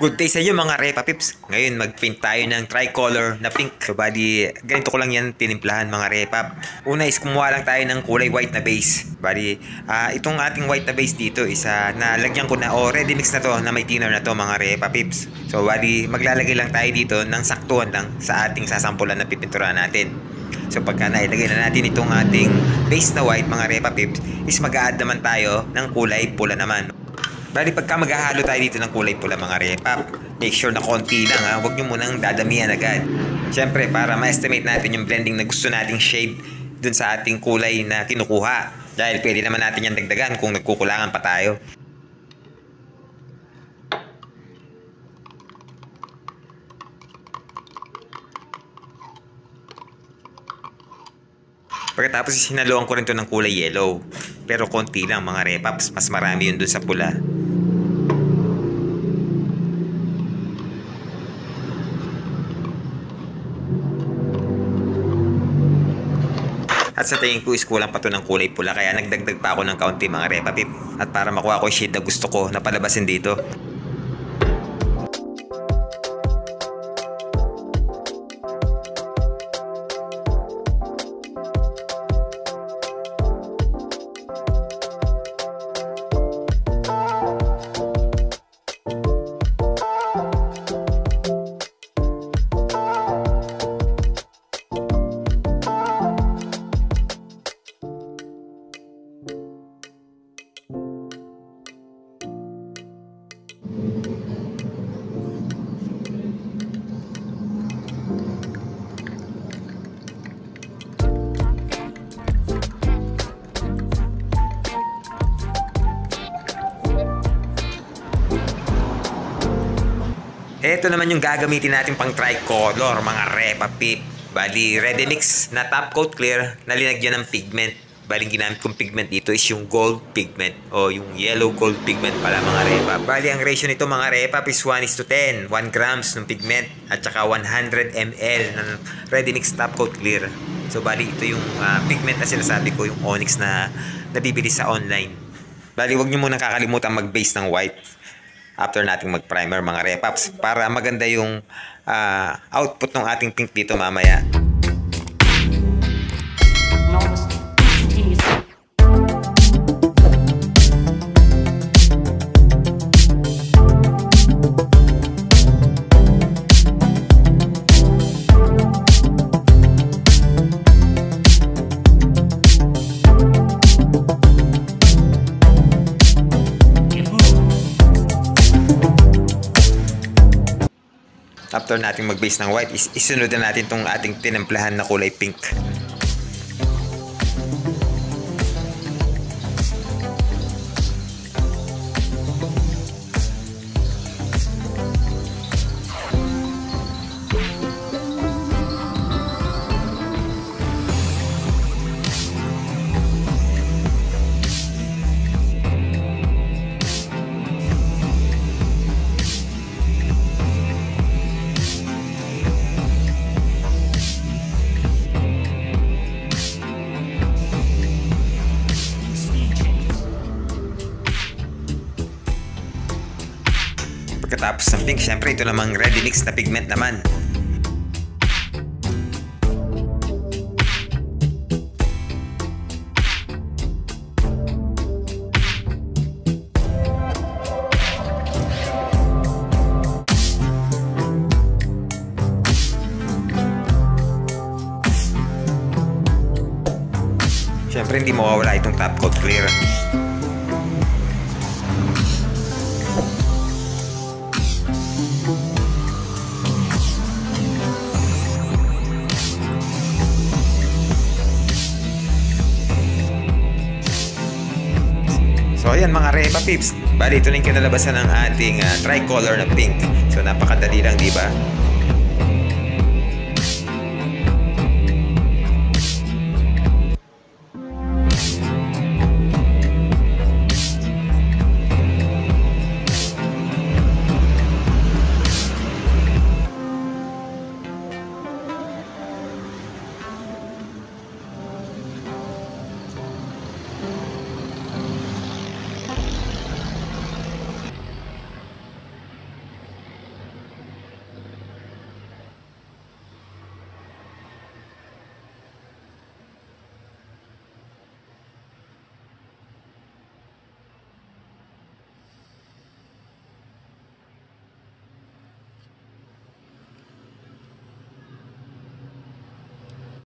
Good day sa inyo mga Repa Pips. Ngayon mag-paint tayo ng tricolor na pink. So bali, ganito ko lang yan tinimplahan mga Repa. Una is kumuha lang tayo ng kulay white na base. Bali, itong ating white na base dito is nalagyan ko na ready mix na to na may thinner na to mga Repa Pips. So bali, maglalagay lang tayo dito ng saktuhan lang sa ating sasampulan na pipinturahan natin. So pagka nailagay na natin itong ating base na white mga Repa Pips, is mag-a-add naman tayo ng kulay pula naman. Bali pagka maghahalo tayo dito ng kulay pula mga Repap, make sure na konti lang ha, huwag nyo munang dadamihan agad. Siyempre para ma-estimate natin yung blending na gusto nating shade dun sa ating kulay na kinukuha. Dahil pwede naman natin yan dagdagan kung nagkukulangan pa tayo. Pagkatapos sinaluan ko rin to ng kulay yellow. Pero konti lang mga Repaps, mas marami yun dun sa pula. At sa tingin ko is kulang pa to ng kulay pula, kaya nagdagdag pa ako ng kaunti mga Repapip. At para makuha ko yung shade na gusto ko na palabasin dito. Ito naman yung gagamitin natin pang tricolor mga Repapip. Bali, ready mix na top coat clear na linagyan ng pigment. Bali, ginamit kong pigment dito is yung gold pigment o yung yellow gold pigment pala mga Repap. Bali, ang ratio nito mga Repap is 1:10. 1 grams ng pigment at saka 100 ml ng ready mix top coat clear. So, bali, ito yung pigment na sinasabi ko, yung Onyx na nabibili sa online. Bali, huwag nyo muna kakalimutan mag-base ng white after nating mag-primer mga Repaps para maganda yung output ng ating pink dito mamaya. After natin mag-base ng white, isunod na natin itong ating tinimplahan na kulay pink. Pagkatapos ng pink, syempre ito namang ready mix na pigment naman. Syempre hindi mawawala itong top coat clear. So ayan mga Repapips, bali ito na yung kinalabasan ng ating tricolor na pink. So napakadali lang, di ba?